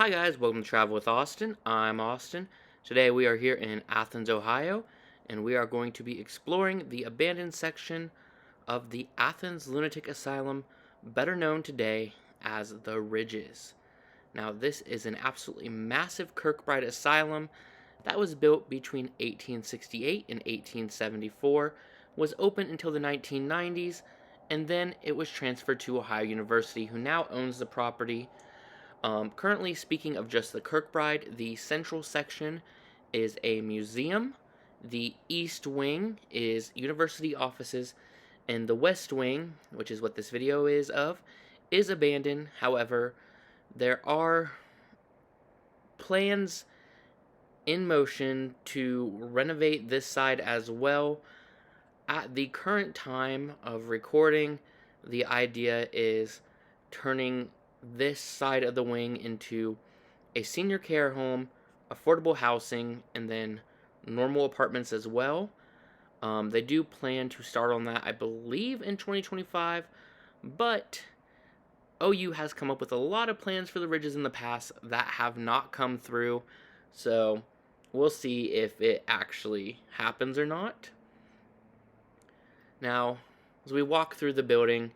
Hi guys, welcome to Travel with Austin. I'm Austin. Today we are here in Athens, Ohio, and we are going to be exploring the abandoned section of the Athens Lunatic Asylum, better known today as the Ridges. Now, this is an absolutely massive Kirkbride Asylum that was built between 1868 and 1874, was open until the 1990s, and then it was transferred to Ohio University, who now owns the property. Currently, speaking of just the Kirkbride, the central section is a museum, the east wing is university offices, and the west wing, which is what this video is abandoned. However, there are plans in motion to renovate this side as well. At the current time of recording, the idea is turning this side of the wing into a senior care home, affordable housing, and then normal apartments as well. They do plan to start on that, I believe, in 2025, but OU has come up with a lot of plans for the Ridges in the past that have not come through, so we'll see if it actually happens or not. Now, as we walk through the building,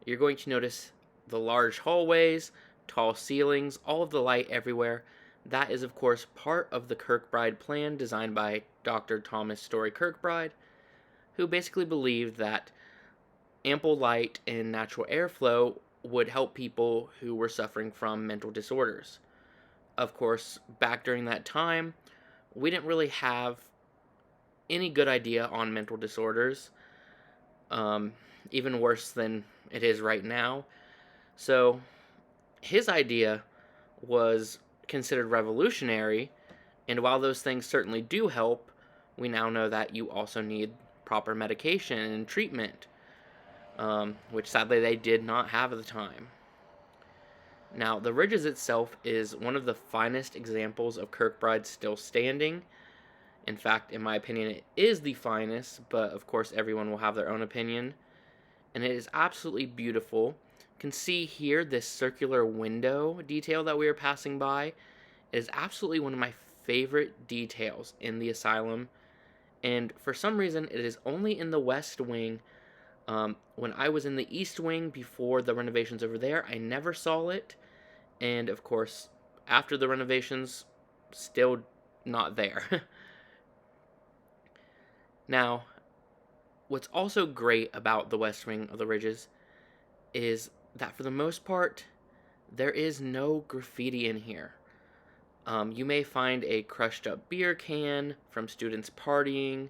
you're going to notice the large hallways, tall ceilings, all of the light everywhere. That is, of course, part of the Kirkbride plan designed by Dr. Thomas Story Kirkbride, who basically believed that ample light and natural airflow would help people who were suffering from mental disorders. Of course, back during that time, we didn't really have any good idea on mental disorders, even worse than it is right now. So his idea was considered revolutionary, and while those things certainly do help, we now know that you also need proper medication and treatment, which sadly they did not have at the time. Now, the Ridges itself is one of the finest examples of Kirkbride still standing. In fact, in my opinion, it is the finest, but of course everyone will have their own opinion. And it is absolutely beautiful. You can see here this circular window detail that we are passing by. It is absolutely one of my favorite details in the asylum. And for some reason, it is only in the west wing. When I was in the east wing before the renovations over there, I never saw it. And of course, after the renovations, still not there. Now, what's also great about the west wing of the Ridges is that for the most part, there is no graffiti in here. You may find a crushed up beer can from students partying,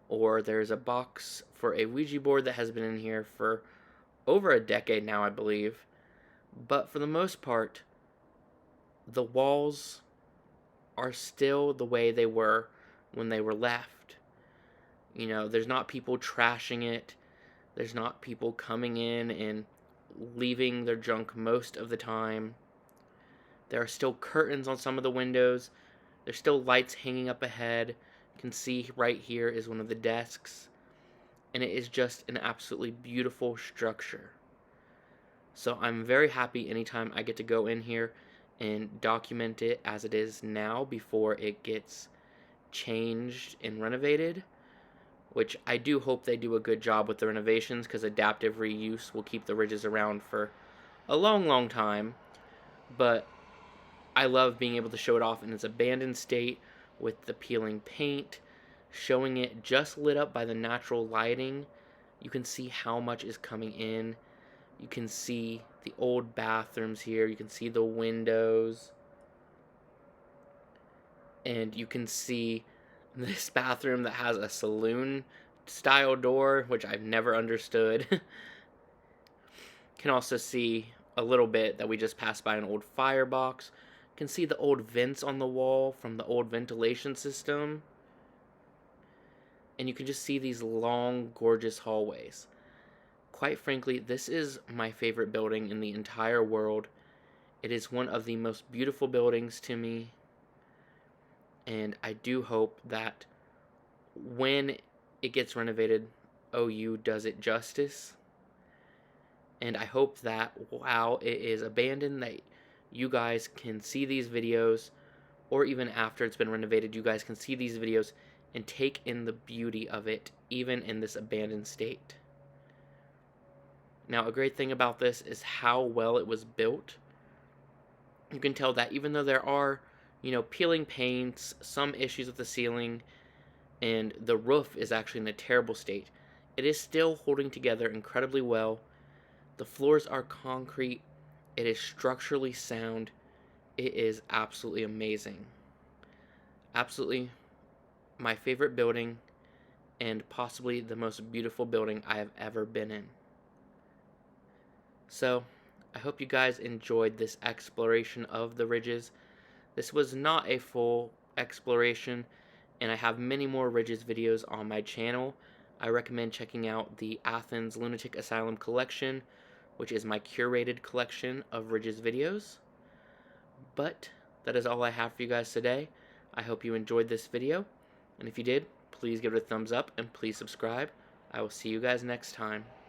or there's a box for a Ouija board that has been in here for over a decade now, I believe. But for the most part, the walls are still the way they were when they were left. You know, there's not people trashing it. There's not people coming in and leaving their junk most of the time. There are still curtains on some of the windows. There's still lights hanging up ahead. You can see right here is one of the desks. And it is just an absolutely beautiful structure. So I'm very happy anytime I get to go in here and document it as it is now before it gets changed and renovated, which I do hope they do a good job with the renovations, because adaptive reuse will keep the Ridges around for a long, long time. But I love being able to show it off in its abandoned state with the peeling paint, showing it just lit up by the natural lighting. You can see how much is coming in. You can see the old bathrooms here. You can see the windows. And you can see this bathroom that has a saloon style door, which I've never understood. Can also see a little bit that we just passed by an old firebox. Can see the old vents on the wall from the old ventilation system. And you can just see these long, gorgeous hallways. Quite frankly, this is my favorite building in the entire world. It is one of the most beautiful buildings to me. And I do hope that when it gets renovated, OU does it justice. And I hope that while it is abandoned, that you guys can see these videos, or even after it's been renovated, you guys can see these videos and take in the beauty of it, even in this abandoned state. Now, a great thing about this is how well it was built. You can tell that even though there are, peeling paints, some issues with the ceiling, and the roof is actually in a terrible state, it is still holding together incredibly well. The floors are concrete. It is structurally sound. It is absolutely amazing. Absolutely my favorite building, and possibly the most beautiful building I have ever been in. So, I hope you guys enjoyed this exploration of the ridges. This was not a full exploration, and I have many more ridges videos on my channel. I recommend checking out the Athens Lunatic Asylum collection, which is my curated collection of ridges videos. But that is all I have for you guys today. I hope you enjoyed this video, and if you did, please give it a thumbs up and please subscribe. I will see you guys next time.